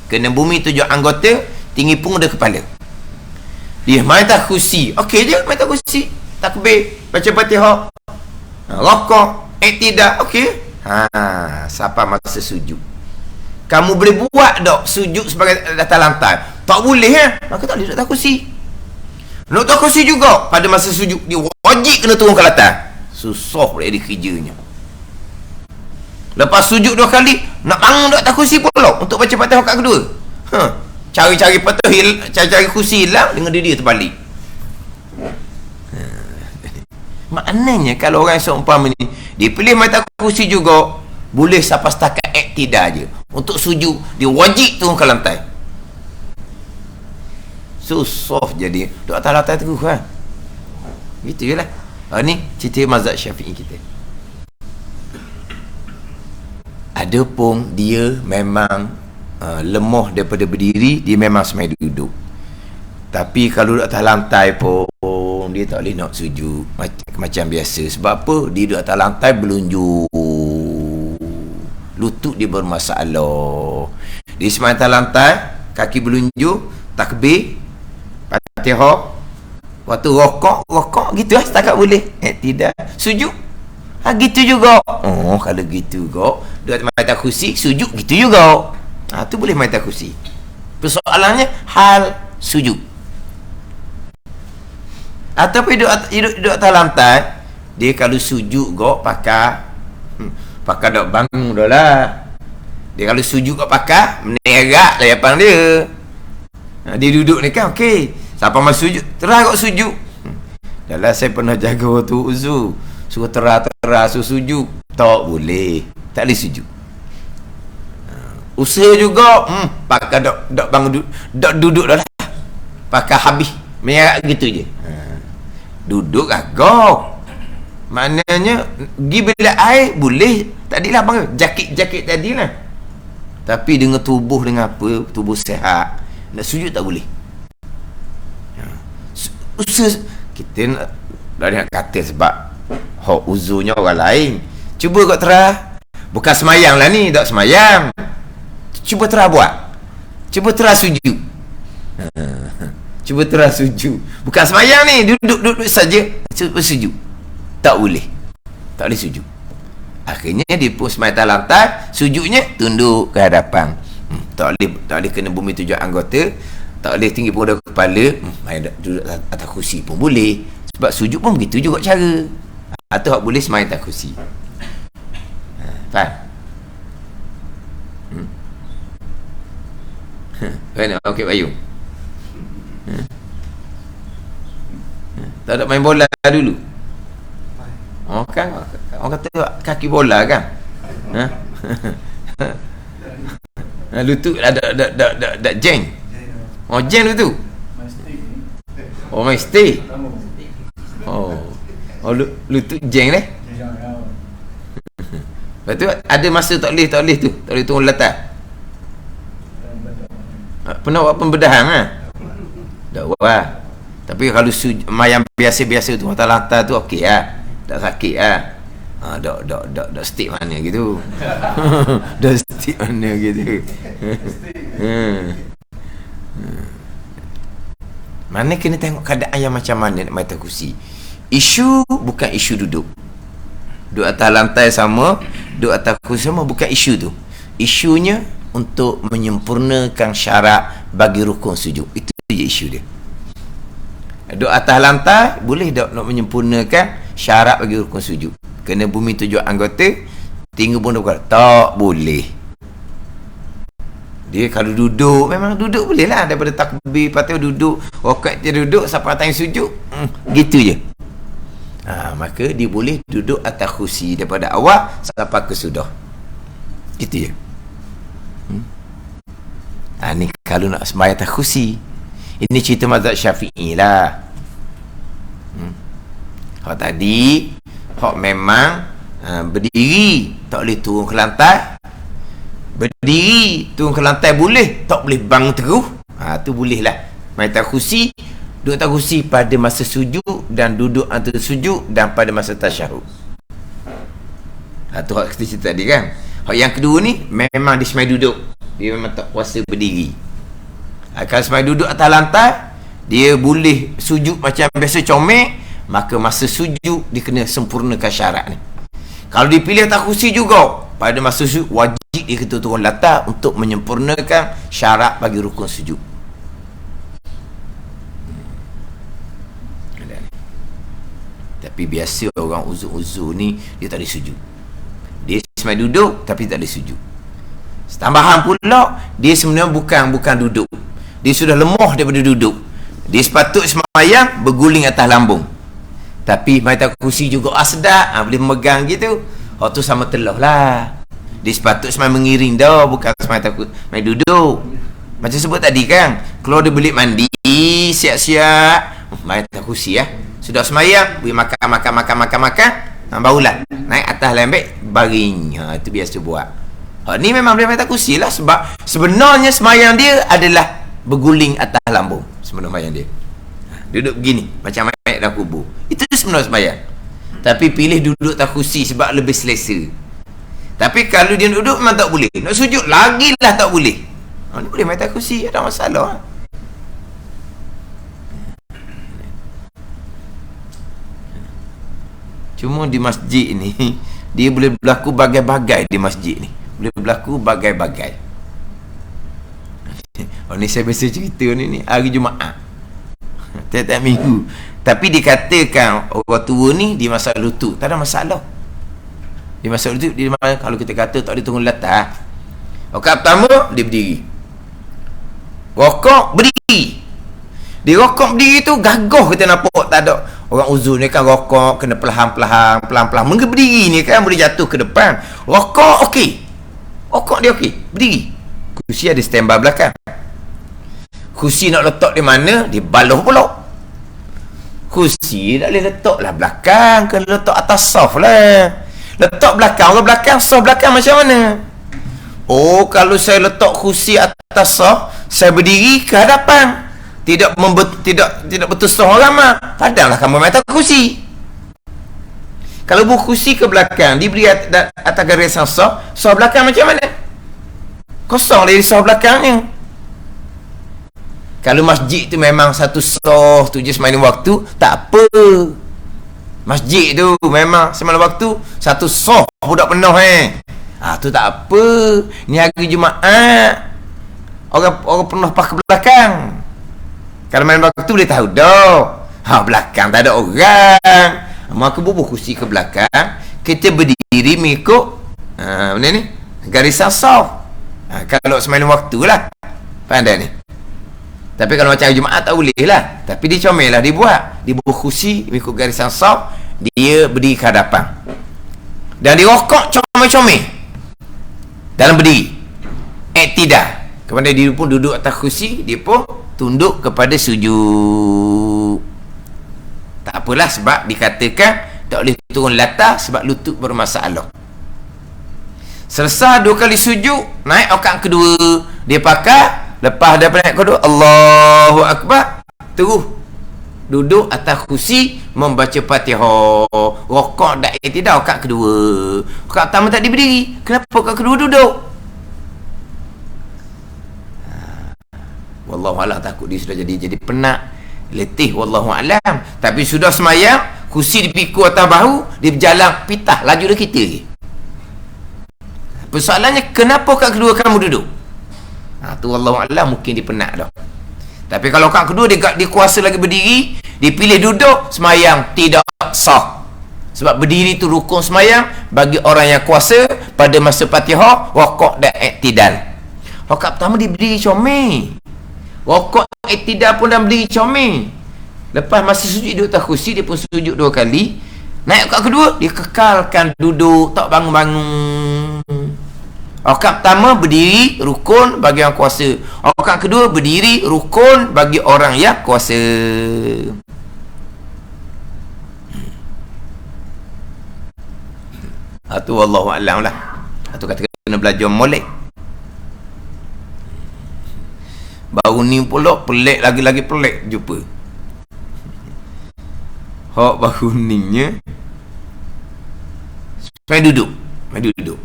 Kena bumi tujuh anggota, tinggi punggung dan kepala. Dia main atas kursi. Okey je main atas kursi. Takbir, baca Fatihah, rokok, iktidal, okey. Sampai masa sujud. Kamu boleh buat tak sujud sebagai atas lantai? Tak boleh maka tak boleh duduk atas kursi. Nak atas kursi juga pada masa sujud, dia wajib kena turun ke lantai. Susah boleh dia kerjanya. Lepas sujud dua kali, nak bangun duduk atas kursi pula untuk baca Fatihah rakaat kedua. Cari-cari Fatihah, cari-cari kursi hilang, dengan diri dia terbalik. Maknanya kalau orang seumpama ni, dia pilih main atas kursi juga, boleh sampai setakat iktidal je. Untuk sujud, dia wajib turun ke lantai. Susah jadi duduk atas lantai terus gitu je lah. Ni cerita mazhab Syafi'i kita. Ada pun dia memang lemah daripada berdiri, dia memang semai duduk. Tapi kalau duduk atas lantai pun dia tak boleh nak sujud macam biasa. Sebab apa? Dia duduk atas lantai berlunjuk, lutut dia bermasalah. Dia sembahyang atas lantai, kaki berlunjuk, takbir, Fatihah. Waktu rokok gitu lah, setakat boleh. Tidak. Sujud. Gitu juga. Oh, kalau gitu juga, duduk atas kursi, sujud gitu juga. Tu boleh main atas kursi. Persoalannya hal sujud. Ataupun duduk atas lantai, dia kalau sujud go pakai dok bangun dah lah. Dia kalau sujud go pakai menerak lah depan dia. Dia duduk ni kan okey. Siapa masuk sujud, terah kok sujud. Dalam saya pernah jaga waktu uzur, suruh terah sujud, tak boleh. Tak boleh sujud. Usaha juga pakai dok bangun duduk dah lah. Pakai habis menyerap gitu je. Duduk agak. Maknanya pergi bilik air boleh. Tadilah bang jaket tadilah. Tapi dengan tubuh dengan apa? Tubuh sihat. Nak sujud tak boleh. Usaha kita nak kata sebab hak uzurnya orang lain. Cuba kau terah. Bukan semayang lah ni, tak semayang. Cuba terah buat. Cuba terah sujud. Cuba terah sujud. Bukan semayang ni, duduk saja. Cuba sujud. Tak boleh. Tak boleh sujud. Akhirnya dia pun semayang atas lantai, sujudnya tunduk ke hadapan. Tak boleh kena bumi tujuh anggota. Tak boleh tinggi pada kepala. Main duduk atas kursi pun boleh. Sebab sujud pun begitu juga cara. Atau boleh semayang atas kursi. Faham? Mana? Okey Bayu. Tak ada main bola dulu. Oh kan, orang kata kaki bola kan. Lutut ada jeng. Oh jeng tu. Oh main stay. Oh lutut jeng ni. Lepas tu ada masa tak boleh tu. Tak boleh turun latar. Pernah buat pembedahan tak buat. Tapi kalau mayang biasa-biasa tu atas lantai tu okey lah. Tak sakit lah. Dok stick mana gitu. Dok stick mana gitu. Mana kena tengok keadaan yang macam mana nak main atas kursi. Isu bukan isu duduk. Duduk atas lantai sama, duduk atas kursi sama bukan isu tu. Isunya untuk menyempurnakan syarat bagi rukun sujud. Itu je isu dia. Duduk atas lantai boleh tak nak menyempurnakan syarat bagi rukun sujud. Kena bumi tujuh anggota, tinggal pun tak boleh. Dia kalau duduk, memang duduk boleh lah. Daripada takbir, patut duduk. Rokat dia duduk, sampai tanya sujud. Gitu je. Maka dia boleh duduk atas kursi daripada awal sampai ke sudah. Gitu je. Ni kalau nak sembahyang atas kursi. Ini cerita mazhab Syafi'i lah. Hak tadi, hak memang berdiri, tak boleh turun ke lantai. Berdiri turun ke lantai boleh, tak boleh bangun terus. Tu boleh lah main atas kursi. Duduk atas kursi pada masa sujud dan duduk antara sujud dan pada masa tasyahud. Tu hak kita cerita tadi kan. Hak yang kedua ni memang dia semai duduk. Dia memang tak kuasa berdiri. Kalau semai duduk atas lantai, dia boleh sujud macam biasa comel. Maka masa sujud dia kena sempurnakan syarat ni. Kalau dipilih atas kursi juga, pada masa sujud wajib dia kena turun latar untuk menyempurnakan syarat bagi rukun sujud. Tapi biasa orang uzur-uzur ni dia tak ada sujud. Dia semai duduk tapi tak ada sujud. Tambahan pula, dia sebenarnya bukan duduk. Dia sudah lemah daripada duduk. Dia sepatut semayang berguling atas lambung. Tapi main atas kursi juga sedap. Boleh memegang gitu. Tu sama telah lah. Dia sepatut semayang mengiring dah. Bukan semayang atas kursi, main duduk. Macam sebut tadi kan, keluar dia belik mandi, siap-siap main atas kursi ya. Sudah semayang, boleh makan. Barulah naik atas lembek baring. Itu biasa buat. Ni memang boleh main atas kursi lah. Sebab sebenarnya semayang dia adalah berguling atas lambung. Sebenarnya semayang dia duduk begini macam main dalam kubur. Itu sebenarnya semayang. Tapi pilih duduk atas kursi sebab lebih selesa. Tapi kalau dia duduk memang tak boleh. Nak sujud lagi lah tak boleh. Ni boleh main atas kursi, ada masalah. Cuma di masjid ni dia boleh berlaku bagai-bagai di masjid ni. Boleh berlaku bagai-bagai. Oh, ni saya biasa cerita ni hari Jumaat. Tiap-tiap minggu. Tapi dikatakan orang tua ni di masa lutut, tak ada masalah. Di masa lutut dia kalau kita kata tak boleh tunggu latah. Rakaat pertama dia berdiri. Rokok berdiri. Dia rokok berdiri tu gagah kita nampak, tak ada. Orang uzur ni kan rokok kena perlahan-lahan mungkin berdiri ni kan boleh jatuh ke depan. Rokok okey. Rokok dia okey, berdiri. Kursi ada standby belakang. Kursi nak letak di mana? Di baloh pula. Kursi tak boleh letak lah belakang, kena letak atas soft lah. Letak belakang, orang belakang, soft belakang macam mana? Oh, kalau saya letak kursi atas soft, saya berdiri ke hadapan. Tidak betul setengah orang mah. Padahlah kamu main atas kursi. Kalau buh kursi ke belakang, diberi atas garisan soft belakang macam mana? Kosong dari soft belakangnya. Kalau masjid tu memang satu soft tu je semalam waktu, tak apa. Masjid tu memang semalam waktu satu soft budak penuh tu tak apa. Ni hari Jumaat. Orang penuh pas ke belakang. Kalau main waktu boleh tahu dah. Belakang tak ada orang. Maka bubuh kursi ke belakang, kita berdiri mengikut benda ni garisan soft. Kalau semalam waktu lah. Pandai ni. Tapi kalau macam Jumaat tak boleh lah. Tapi dia comel lah, dia buat. Dia bubuh kursi mengikut garisan soft, dia berdiri ke hadapan. Dan dia rokok comel-comel dalam berdiri. Iktidal. Kepada dia pun duduk atas kursi, dia pun tunduk kepada sujud. Tak apalah, sebab dikatakan tak boleh turun latah sebab lutut bermasalah. Selesai 2 kali sujud, naik rakaat kedua, dia pakai. Lepas daripada naik kedua, Allahu Akbar, terus duduk atas kursi membaca Fatihah. Rokok dak iktidal rakaat kedua. Rakaat pertama tak berdiri. Kenapa rakaat kedua duduk? Wallahu a'lam, takut dia sudah jadi penat, letih, wallahu a'lam. Tapi sudah semayang, kursi dipikul atas bahu, dia berjalan pitah laju dah kita lagi. Persoalannya, kenapa kat kedua kamu duduk? Tu wallahu a'lam, mungkin dia penat dah. Tapi kalau kat kedua dia kuasa lagi berdiri, dia pilih duduk, semayang tidak sah. Sebab berdiri tu rukun semayang bagi orang yang kuasa pada masa Fatihah, rokok dan iktidal. Rakaat pertama dia berdiri comel. Rokok iktidal pun dah berdiri comel. Lepas masa sujud duduk atas kursi, dia pun sujud 2 kali. Naik rakaat kedua, dia kekalkan duduk, tak bangun-bangun. Rakaat pertama berdiri rukun bagi yang kuasa. Rakaat kedua berdiri rukun bagi orang yang kuasa. Itu wallahu a'lam lah. Itu kata kena belajar molek. Baru ni pula pelik, lagi-lagi pelik jumpa. Hak baru ninya main duduk.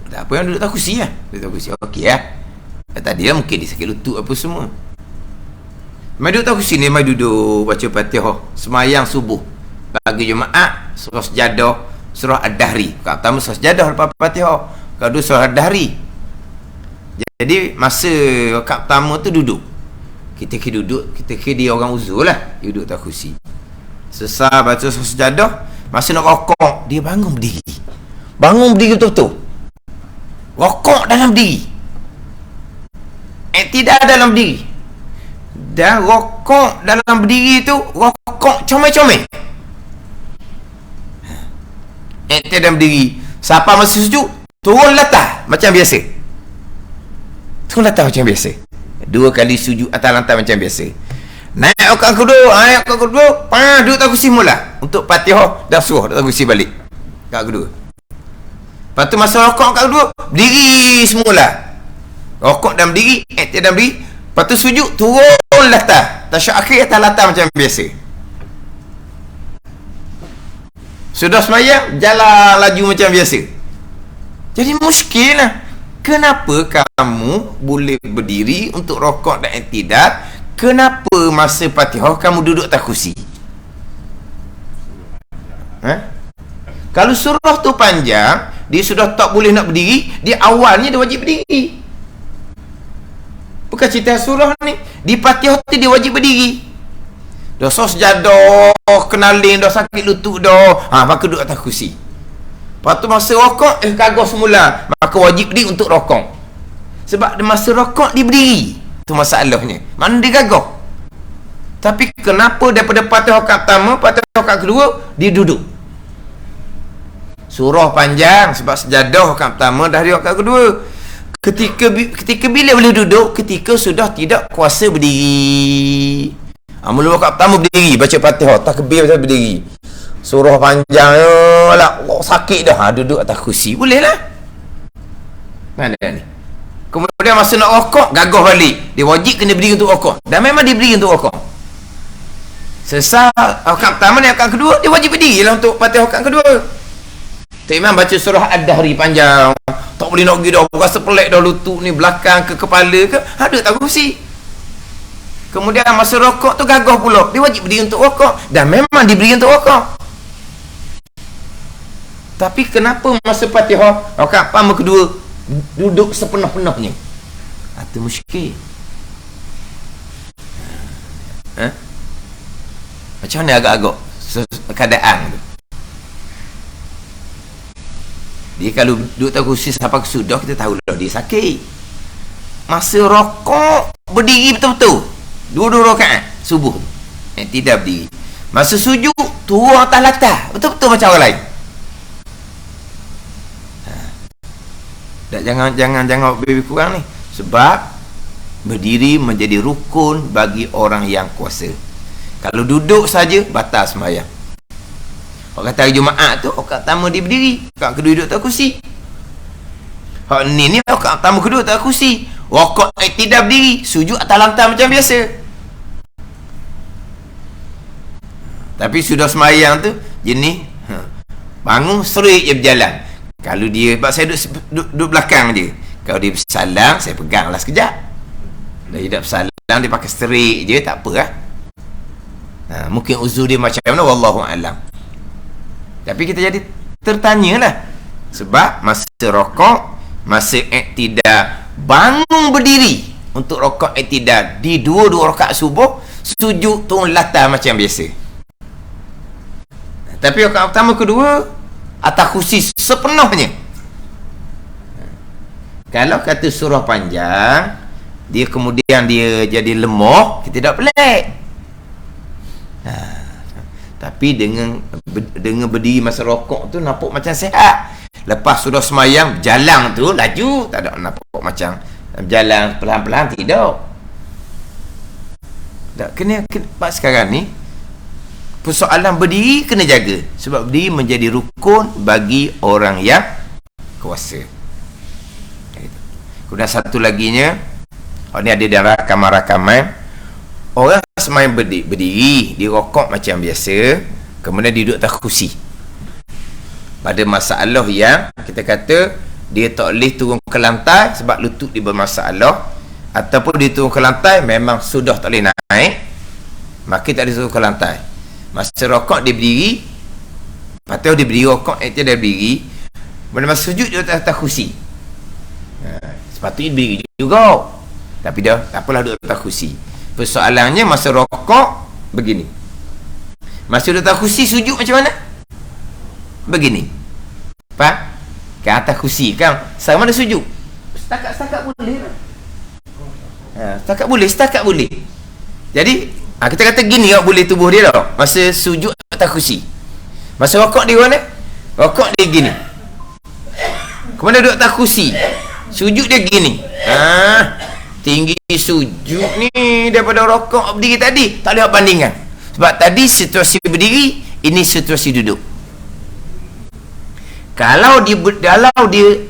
Tak apa, yang duduk tak kursi lah. Duduk tak kursi, okey lah. Tadi lah mungkin dia sakit lutut apa semua. Main duduk tak kursi ni, main duduk baca Fatihah semayang subuh. Bagi Jumaat, surah Sejadah, surah Ad-Dahri. Rakaat pertama surah Sejadah lepas Fatihah. Kedua surah Ad-Dahri. Jadi masa rakaat pertama tu duduk. Kita kira duduk, kita kira dia orang uzur lah, dia duduk tak kursi. Selesai baca surah Sejadah, masa nak rokok, dia bangun berdiri. Bangun berdiri betul-betul. Rokok dalam berdiri. Iktidal dalam berdiri. Dan rokok dalam berdiri tu, rokok comel-comel. Iktidal dalam berdiri. Siapa masa sujud, turun latah macam biasa. Turun latah macam biasa. 2 kali sujud atas lantai macam biasa. Naik rakaat kedua, duduk tak kursi mula. Untuk Fatihah dan surah, duduk tak kursi balik. Rakaat kedua. Lepas tu masa rokok rakaat kedua, berdiri semula. Rokok dan berdiri, dan berdiri. Lepas tu sujud, turun latah. Tasyahud akhir atas latah macam biasa. Sudah semayang, jalan laju macam biasa. Jadi muskil lah. kenapa kamu boleh berdiri untuk rokok dan i'tidal? Kenapa masa Fatihah kamu duduk atas kursi? Kalau surah tu panjang, dia sudah tak boleh nak berdiri, dia awalnya dia wajib berdiri. Bukan cerita surah ni, di Fatihah tu dia wajib berdiri. Dah sejadah, kenalin, dah sakit lutut dah, maka duduk atas kursi. Lepas tu masa rokok, kagak semula, maka wajib berdiri untuk rokok. Sebab masa rokok dia berdiri, tu masalahnya. Mana dia gagah. Tapi kenapa daripada Fatihah rakaat pertama, Fatihah rakaat kedua dia duduk? Surah panjang sebab sejadah rakaat pertama, dah rakaat kedua. Ketika bila boleh duduk? Ketika sudah tidak kuasa berdiri. Mula rakaat pertama berdiri, baca Fatihah, takbir baca berdiri. Surah panjang, Allah sakit dah, duduk atas kursi. Boleh lah. Mana ni? Kemudian masa nak rokok, gagah balik. Dia wajib kena berdiri untuk rokok. Dan memang dia berdiri untuk rokok. Selesai rakaat pertama dan rakaat kedua, dia wajib berdiri lah untuk Fatihah rakaat kedua. Tok Imam baca surah Ad-Dahri panjang, tak boleh nak pergi dah, rasa pelik dah lutut ni, belakang ke kepala ke, duduk tak kursi. Kemudian masa rokok tu gagah pula, dia wajib berdiri untuk rokok, dan memang dia berdiri untuk rokok. Tapi kenapa masa Fatihah rakaat pertama kedua duduk sepenuh-penuhnya? Itu muskil. Macam mana agak-agak keadaan tu? Dia kalau duduk tak kursi sampai sudah, kita tahulah dia sakit. Masa rokok berdiri betul-betul, dua-dua rakaat subuh, tidak berdiri. Masa sujud turun atas latah, betul-betul macam orang lain. Jangan lebih kurang ni. Sebab berdiri menjadi rukun bagi orang yang kuasa. Kalau duduk saja batal sembahyang. Orang kata hari Jumaat tu, rakaat pertama dia berdiri, rakaat kedua duduk atas kursi. Hak ni rakaat pertama kedua atas kursi, rakaat tidak berdiri, sujud atas lantai macam biasa. Tapi sudah sembahyang tu jenis bangun straight je berjalan. Kalau dia, sebab saya duduk belakang je, kalau dia bersalam, saya peganglah sekejap. Dah dia bersalam, dia pakai straight je, tak apa lah. Mungkin uzur dia macam mana, wallahu'alam. Tapi kita jadi tertanyalah. Sebab masa rokok, masa i'tidal, bangun berdiri untuk rokok i'tidal di dua-dua rakaat subuh, sujud turun latah macam biasa. Tapi rakaat pertama kedua atas kursi sepenuhnya. Kalau kata surah panjang, dia kemudian dia jadi lemah, kita tak pelik. Tapi dengan berdiri masa rokok tu nampak macam sihat. Lepas sudah semayang, jalan tu laju, tak ada nampak macam jalan pelan-pelan, tidak. Tak kena sekarang ni persoalan berdiri kena jaga. Sebab berdiri menjadi rukun bagi orang yang kuasa. Kemudian satu laginya, ni ada dalam rakaman-rakaman, orang semain berdiri, dia rokok macam biasa, kemudian dia duduk atas kursi. Pada masalah yang kita kata dia tak boleh turun ke lantai sebab lutut dia bermasalah, ataupun dia turun ke lantai memang sudah tak boleh naik, maka tak boleh turun ke lantai. Masa rokok dia berdiri, patut dia berdiri rokok, dia berdiri. Masa sujud dia atas kursi. Sepatutnya berdiri juga, tapi dah tak apalah, duduk atas kursi. Persoalannya masa rokok begini, masa duduk atas kursi sujud macam mana? Begini, faham? Kan atas kursi kan, sama ada sujud. Setakat boleh lah. Setakat boleh. Jadi kita kata gini kan, boleh tubuh dia tau. Masa sujud atas kursi. Masa rokok dia mana? Rokok dia gini. Kemudian duduk atas kursi, sujud dia gini. Tinggi sujud ni daripada rokok berdiri tadi, tak boleh bandingkan. Sebab tadi situasi berdiri, ini situasi duduk. Kalau dia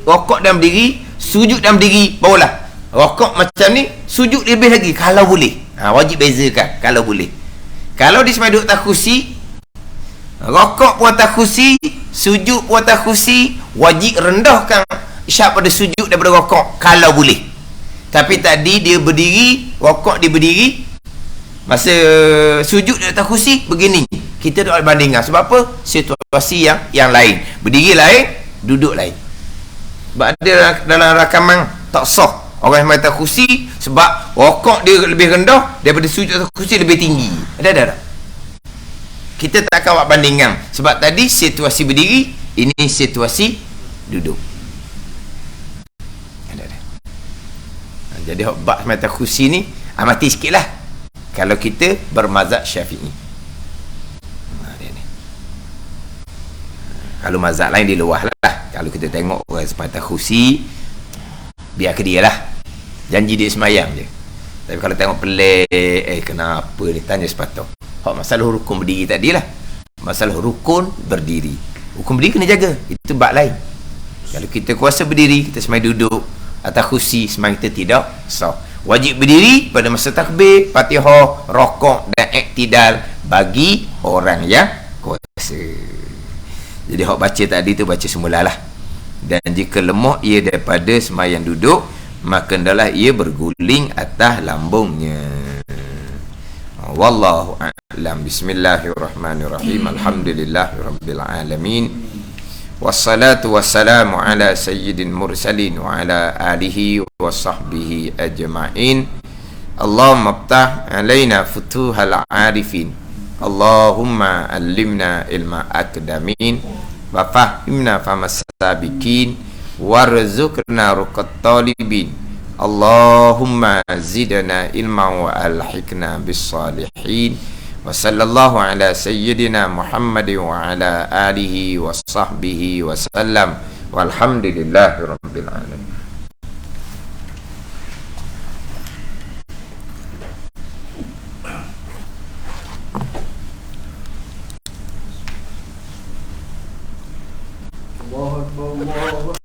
rokok dan berdiri, sujud dan berdiri, barulah rokok macam ni, sujud lebih lagi kalau boleh. Wajib bezakan kalau boleh. Kalau dia semai duduk atas kursi, rokok pun atas kursi, sujud pun atas kursi, wajib rendahkan syak pada sujud daripada rokok kalau boleh. Tapi tadi dia berdiri, rokok dia berdiri, masa sujud di atas kursi begini, kita tak ada bandingan. Sebab apa? Situasi yang lain, berdiri lain, duduk lain. Sebab ada dalam rakaman tak sah orang yang atas kursi, sebab rokok dia lebih rendah daripada sujud atas kursi lebih tinggi. Ada. Kita tak akan buat bandingan. Sebab tadi situasi berdiri, ini situasi duduk. Ada. Jadi bab mata kursi ni amati sikitlah kalau kita bermazhab Syafi'i. Kalau mazhab lain di luar lah. Kalau kita tengok orang semata kursi, biar ke dia lah, janji dia semayang je. Tapi kalau tengok pelik, kenapa ni, tanya sepatut. Masalah rukun berdiri tadi lah. Masalah rukun berdiri, hukum berdiri kena jaga, itu bab lain. Kalau kita kuasa berdiri, kita semai duduk atas kursi, semai kita tidak sah. Wajib berdiri pada masa takbir, Fatihah, rokok dan iktidal bagi orang yang kuasa. Jadi hak baca tadi tu baca semula lah. Dan jika lemah ia daripada sembahyang duduk, maka hendaklah ia berguling atas lambungnya. Wallahu a'lam. Bismillahirrahmanirrahim. Alhamdulillahirabbil alamin. Wassalatu wassalamu ala sayyidil mursalin wa ala alihi wa sahbihi ajma'in. Allahumma iftah alaina futuhal arifin. Allahumma allimna ilma akdamin wa fahimna famas sabiqin warzuqna ruqat talibin. Allahumma zidna ilma wa alhiqna bis salihin. Wa sallallahu ala sayyidina Muhammad wa ala alihi wa sahbihi wa sallam. Walhamdulillahi rabbil alamin. Allahu Akbar, Allahu Akbar.